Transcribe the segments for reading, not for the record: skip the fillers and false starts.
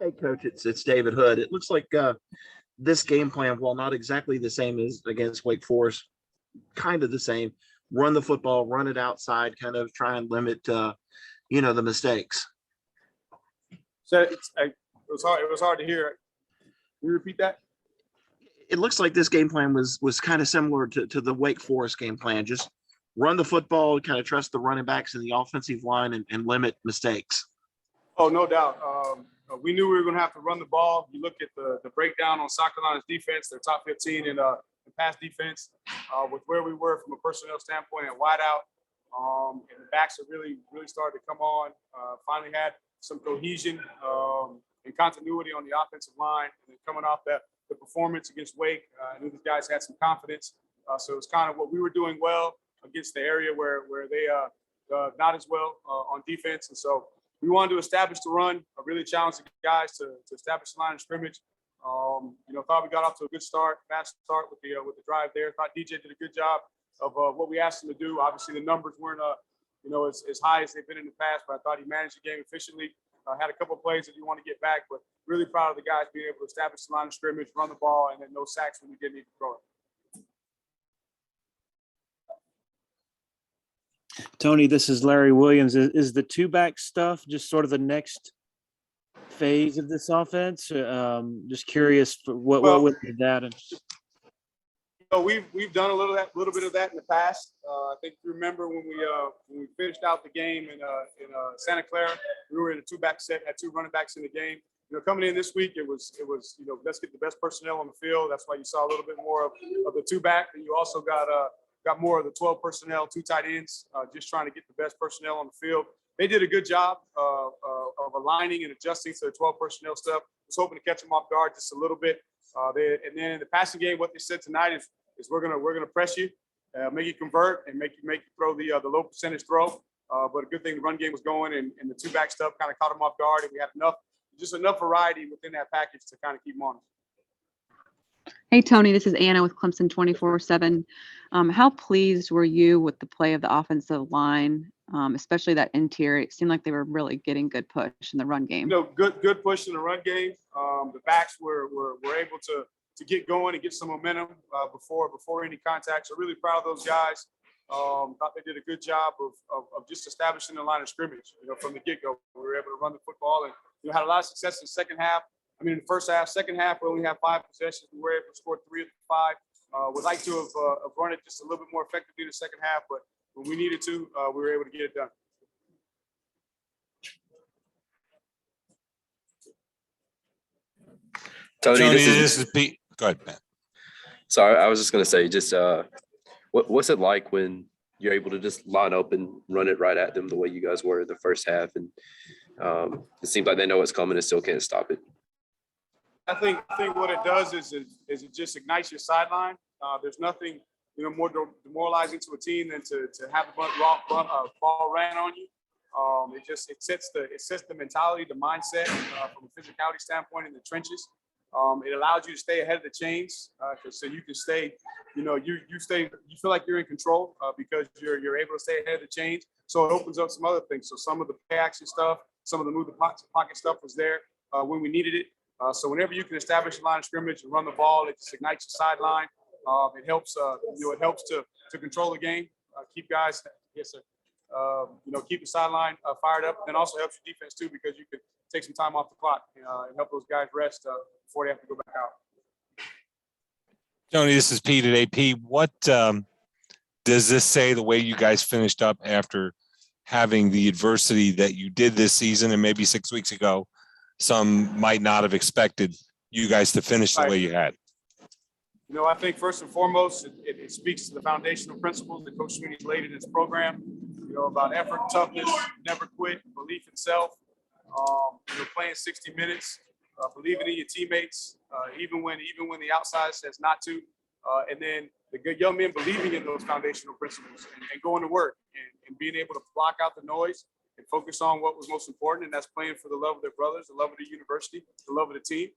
Hey, Coach, it's David Hood. It looks like this game plan, while not exactly the same as against Wake Forest, kind of the same. Run the football, run it outside, kind of try and limit, the mistakes. So it was hard. It was hard to hear. Can you repeat that? It looks like this game plan was kind of similar to the Wake Forest game plan. Just run the football, kind of trust the running backs and the offensive line, and limit mistakes. Oh, no doubt. We knew we were going to have to run the ball. You look at the breakdown on South Carolina's defense; they're top 15 in pass defense. With where we were from a personnel standpoint at wideout, and the backs have really started to come on. Finally had some cohesion and continuity on the offensive line, and then coming off the performance against Wake, I knew these guys had some confidence. So it's kind of what we were doing well against the area where they not as well on defense, and so. We wanted to establish the run, really challenge the guys to establish the line of scrimmage. Thought we got off to a good start, fast start with the drive there. Thought DJ did a good job of what we asked him to do. Obviously, the numbers weren't as high as they've been in the past, but I thought he managed the game efficiently. Had a couple of plays that you want to get back, but really proud of the guys being able to establish the line of scrimmage, run the ball, and then no sacks when we didn't need to throw it. Tony, this is Larry Williams. Is the two-back stuff just sort of the next phase of this offense? Just curious what with that. We've done a little bit of that in the past. I think you remember when we finished out the game in Santa Clara, we were in a two-back set, had two running backs in the game. Coming in this week, it was let's get the best personnel on the field. That's why you saw a little bit more of the two-back, and you also got more of the 12 personnel, two tight ends, just trying to get the best personnel on the field. They did a good job of aligning and adjusting to the 12 personnel stuff. I was hoping to catch them off guard just a little bit. And then in the passing game, what they said tonight is we're gonna press you, make you convert, and make you throw the low percentage throw. But a good thing the run game was going, and the two back stuff kind of caught them off guard, and we had enough variety within that package to kind of keep them on. Hey, Tony, this is Anna with Clemson 24/7. How pleased were you with the play of the offensive line, especially that interior? It seemed like they were really getting good push in the run game. Good push in the run game. The backs were able to get going and get some momentum before any contact. So really proud of those guys. Thought they did a good job of just establishing the line of scrimmage. From the get-go, we were able to run the football and had a lot of success in the second half. I mean, in the first half, second half, we only had 5 possessions. We were able to score 3 of the 5. Would like to have run it just a little bit more effectively in the second half, but when we needed to, we were able to get it done. Tony, this is Pete. Go ahead, man. Sorry, I was just going to say, just what's it like when you're able to just line up and run it right at them the way you guys were in the first half, and it seems like they know what's coming and still can't stop it. I think what it does is it just ignites your sideline. There's nothing more demoralizing to a team than to have a ball ran on you. It sets the mentality, the mindset from a physicality standpoint in the trenches. It allows you to stay ahead of the chains, so you can stay. You feel like you're in control because you're able to stay ahead of the chains. So it opens up some other things. So some of the play action stuff, some of the move the pocket stuff was there when we needed it. So whenever you can establish a line of scrimmage and run the ball, it just ignites your sideline. It helps. It helps to control the game, keep guys. Yes, sir. Keep the sideline fired up, and then also helps your defense too because you can take some time off the clock and help those guys rest before they have to go back out. Tony, this is Pete at AP. What does this say the way you guys finished up after having the adversity that you did this season and maybe 6 weeks ago? Some might not have expected you guys to finish the way you had. I think first and foremost, it speaks to the foundational principles that Coach Sweeney's laid in his program. About effort, toughness, never quit, belief in self. Playing 60 minutes, believing in your teammates, even when the outside says not to, and then the good young men believing in those foundational principles and going to work and being able to block out the noise and focus on what was most important, and that's playing for the love of their brothers, the love of the university, the love of the team,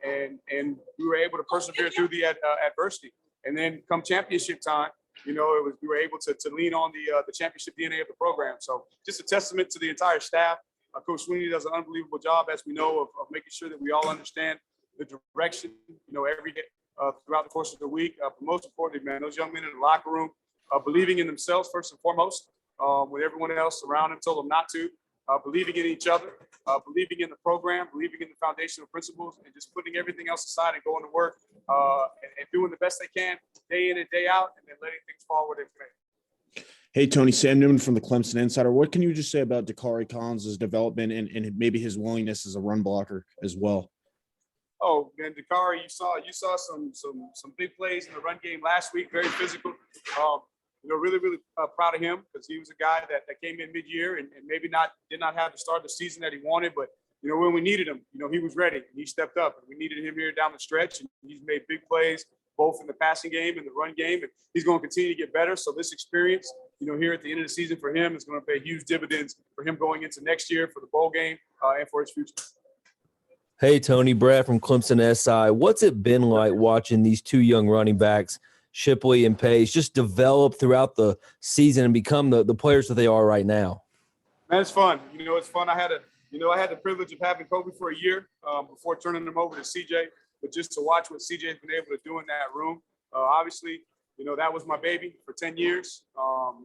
and we were able to persevere through the adversity. And then come championship time, we were able to lean on the championship DNA of the program. So just a testament to the entire staff. Coach Sweeney does an unbelievable job, as we know, of making sure that we all understand the direction, every day throughout the course of the week. But most importantly, man, those young men in the locker room believing in themselves first and foremost, when everyone else around them told them not to, believing in each other, believing in the program, believing in the foundational principles, and just putting everything else aside and going to work and doing the best they can day in and day out, and then letting things fall where they may. Hey, Tony, Sam Newman from the Clemson Insider. What can you just say about Dakari Collins' development and maybe his willingness as a run blocker as well? Oh man, Dakari, you saw some big plays in the run game last week. Very physical. Really proud of him, because he was a guy that came in mid-year and maybe did not have the start of the season that he wanted, but when we needed him, he was ready and he stepped up. And we needed him here down the stretch, and he's made big plays both in the passing game and the run game, and he's going to continue to get better. So this experience, here at the end of the season for him is going to pay huge dividends for him going into next year for the bowl game and for his future. Hey, Tony, Brad from Clemson SI. What's it been like watching these two young running backs, Shipley and Pace, just develop throughout the season and become the players that they are right now? Man, it's fun. It's fun. I had the privilege of having Kobe for a year before turning him over to CJ. But just to watch what CJ has been able to do in that room, obviously, that was my baby for 10 years.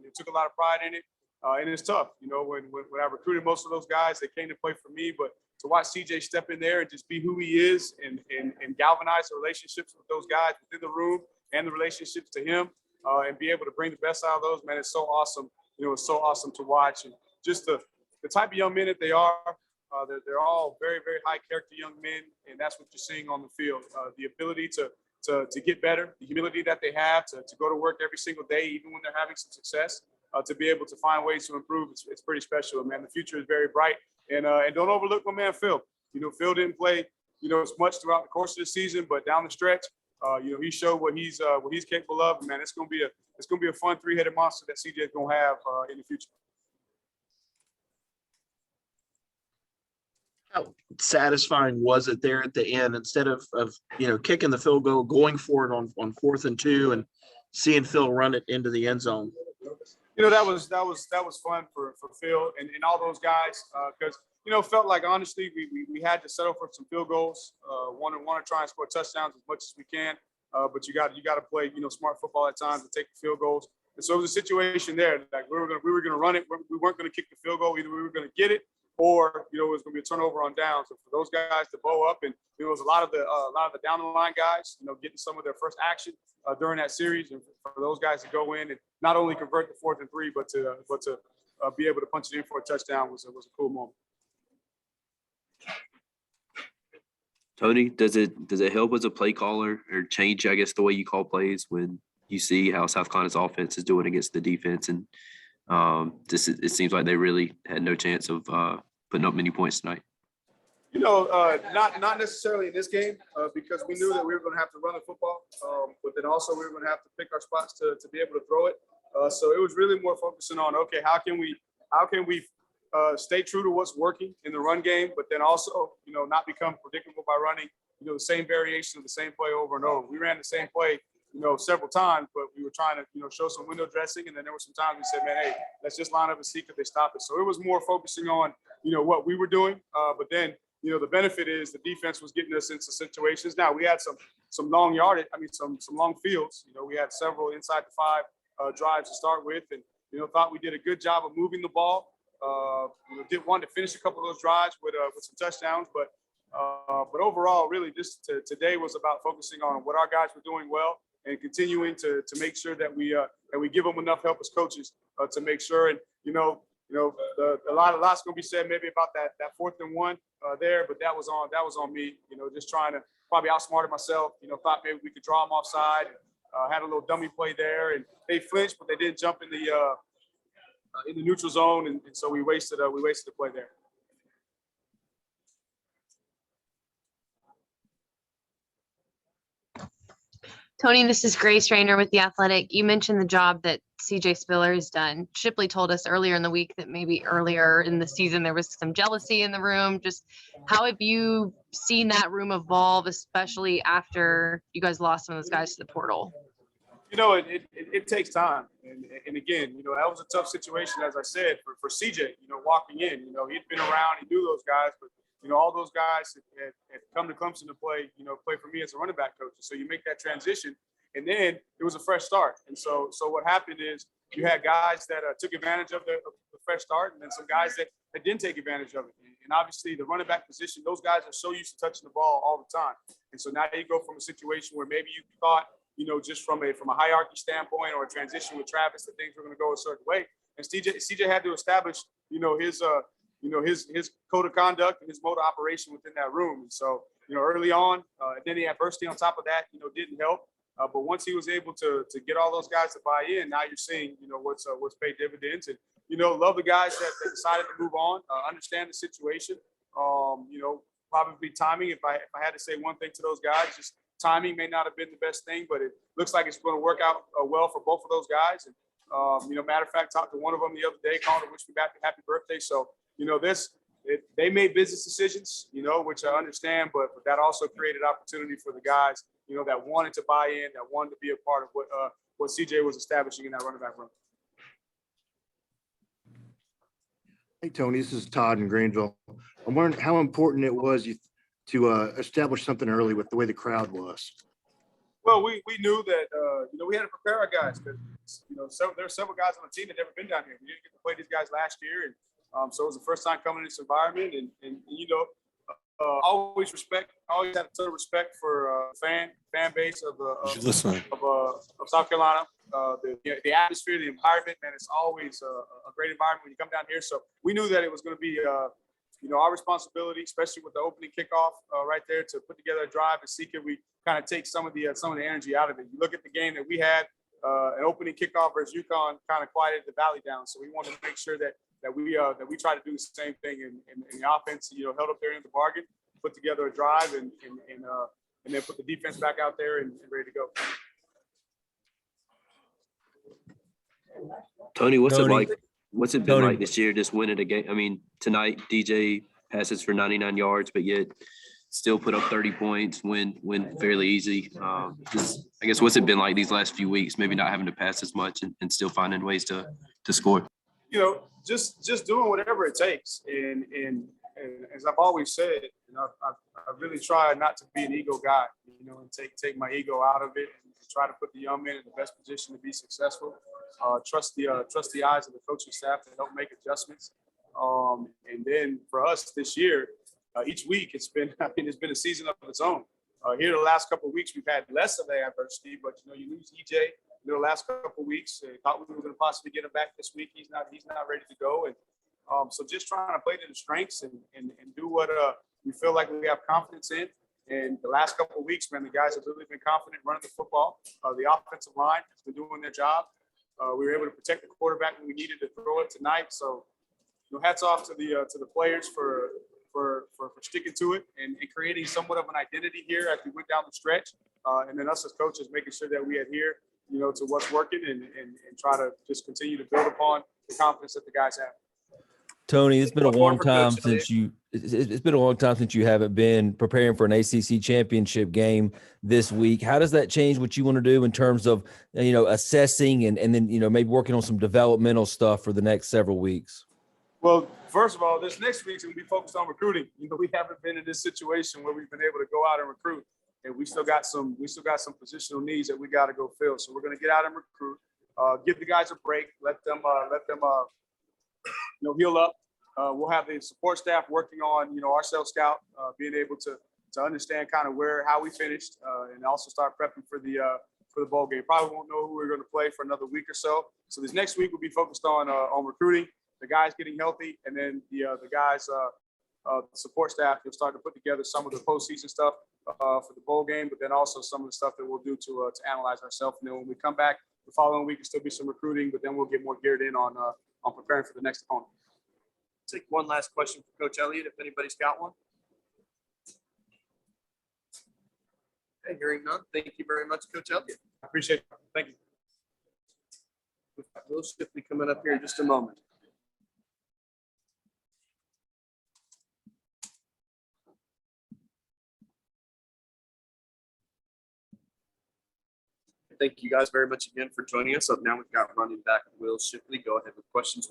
It took a lot of pride in it. And it's tough. When I recruited most of those guys, they came to play for me. But to watch CJ step in there and just be who he is and galvanize the relationships with those guys within the room and the relationships to him and be able to bring the best out of those, man, it's so awesome. It's so awesome to watch. And just the type of young men that they are, they're all very, very high character young men. And that's what you're seeing on the field. The ability to get better, the humility that they have to go to work every single day, even when they're having some success, to be able to find ways to improve. It's pretty special, man. The future is very bright. And don't overlook my man, Phil. Phil didn't play, as much throughout the course of the season, but down the stretch, he showed what he's capable of. Man, it's gonna be a fun three-headed monster that CJ is gonna have in the future. How satisfying was it there at the end, instead of kicking the field goal, going for it on 4th and 2 and seeing Phil run it into the end zone? That was fun for Phil and all those guys, because felt like, honestly, we had to settle for some field goals. Want to try and score touchdowns as much as we can, but you got to play smart football at times and take the field goals. And so it was a situation there, like we were gonna run it. We weren't gonna kick the field goal. Either we were gonna get it, or it was gonna be a turnover on downs. So for those guys to bow up, and there was a lot of the down the line guys, getting some of their first action during that series, and for those guys to go in and not only convert the 4th and 3, but to be able to punch it in for a touchdown was a cool moment. Tony, does it help as a play caller or change, I guess, the way you call plays when you see how South Carolina's offense is doing against the defense? And it seems like they really had no chance of putting up many points tonight. Not necessarily in this game, because we knew that we were going to have to run the football, but then also we were going to have to pick our spots to be able to throw it. So it was really more focusing on, okay, how can we stay true to what's working in the run game, but then also, not become predictable by running, the same variation of the same play over and over. We ran the same play, several times, but we were trying to, show some window dressing. And then there were some times we said, man, hey, let's just line up and see if they stop it. So it was more focusing on, what we were doing. But then, the benefit is the defense was getting us into situations. Now we had some long yardage, some long fields. We had several inside the 5 drives to start with, and thought we did a good job of moving the ball. Did want to finish a couple of those drives with some touchdowns, but overall, really, today was about focusing on what our guys were doing well and continuing to make sure that we give them enough help as coaches to make sure. And a lot's going to be said maybe about that 4th and 1 there, but that was on me. Just trying to probably outsmarted myself. Thought maybe we could draw them offside. Had a little dummy play there, and they flinched, but they didn't jump in the neutral zone, and so we wasted the play there. Tony, this is Grace Rayner with The Athletic. You mentioned the job that CJ Spiller has done. Shipley told us earlier in the week that maybe earlier in the season there was some jealousy in the room. Just how have you seen that room evolve, especially after you guys lost some of those guys to the portal? It takes time. And again, that was a tough situation, as I said, for CJ, walking in. You know, he'd been around, he knew those guys, but you know, all those guys had come to Clemson to play for me as a running back coach. So you make that transition, and then it was a fresh start. And so what happened is you had guys that took advantage of the fresh start, and then some guys that didn't take advantage of it. And obviously, the running back position, those guys are so used to touching the ball all the time. And so now you go from a situation where maybe you thought, you know, just from a hierarchy standpoint or a transition with Travis, that things were going to go a certain way. And CJ had to establish, his code of conduct and his mode of operation within that room. And so, early on, and then the adversity on top of that, didn't help. But once he was able to get all those guys to buy in, now you're seeing, what's paid dividends. And, love the guys that decided to move on, understand the situation. Probably timing. If I had to say one thing to those guys, just timing may not have been the best thing, but it looks like it's going to work out well for both of those guys. And, matter of fact, talked to one of them the other day, called to wish me happy birthday. So, they made business decisions, which I understand, but that also created opportunity for the guys, that wanted to buy in, that wanted to be a part of what CJ was establishing in that running back room. Hey, Tony, this is Todd in Greenville. I'm wondering how important it was to establish something early with the way the crowd was. Well, we knew that, we had to prepare our guys because, there are several guys on the team that never been down here. We didn't get to play these guys last year. And so it was the first time coming in this environment. And always had a ton of respect for fan base of South Carolina. The atmosphere, the environment, man, it's always a great environment when you come down here. So we knew that it was going to be, our responsibility, especially with the opening kickoff right there, to put together a drive and see could we kind of take some of the energy out of it. You look at the game that we had, an opening kickoff versus UConn kind of quieted the valley down. So we wanted to make sure that we try to do the same thing in the offense. Held up there in the bargain, put together a drive, and then put the defense back out there and ready to go. Tony, what's it been like this year, just winning a game? I mean, tonight DJ passes for 99 yards, but yet still put up 30 points, win fairly easy. I guess what's it been like these last few weeks, maybe not having to pass as much and still finding ways to score? Just doing whatever it takes. And as I've always said, I really try not to be an ego guy, and take my ego out of it and try to put the young men in the best position to be successful. Trust the eyes of the coaching staff to help make adjustments. And then for us this year, each week it's been a season of its own. Here the last couple of weeks we've had less of the adversity, but you lose EJ. The last couple of weeks, thought we were going to possibly get him back this week. He's not ready to go, and so just trying to play to the strengths and do what we feel like we have confidence in. And the last couple of weeks, man, the guys have really been confident running the football. The offensive line has been doing their job. We were able to protect the quarterback when we needed to throw it tonight. So, hats off to the players for sticking to it and creating somewhat of an identity here as we went down the stretch. And then us as coaches making sure that we adhere, to what's working and try to just continue to build upon the confidence that the guys have. Tony, it's been a long time since you haven't been preparing for an ACC championship game this week. How does that change what you want to do in terms of, assessing and then, maybe working on some developmental stuff for the next several weeks? Well, first of all, this next week's going to be focused on recruiting. We haven't been in this situation where we've been able to go out and recruit, and we still got some positional needs that we got to go fill. So we're going to get out and recruit, give the guys a break, let them heal up. We'll have the support staff working on, our sales scout, being able to understand kind of how we finished, and also start prepping for the bowl game. Probably won't know who we're going to play for another week or so. So this next week will be focused on recruiting, the guys getting healthy, and then the guys, the support staff, will start to put together some of the postseason stuff for the bowl game, but then also some of the stuff that we'll do to analyze ourselves. And then when we come back the following week, it'll still be some recruiting, but then we'll get more geared in on preparing for the next opponent. Take one last question for Coach Elliott, if anybody's got one. Okay, hearing none, thank you very much, Coach Elliott. I appreciate it. Thank you. Will Shipley coming up here in just a moment. Thank you guys very much again for joining us. Up now, we've got running back Will Shipley. Go ahead with questions.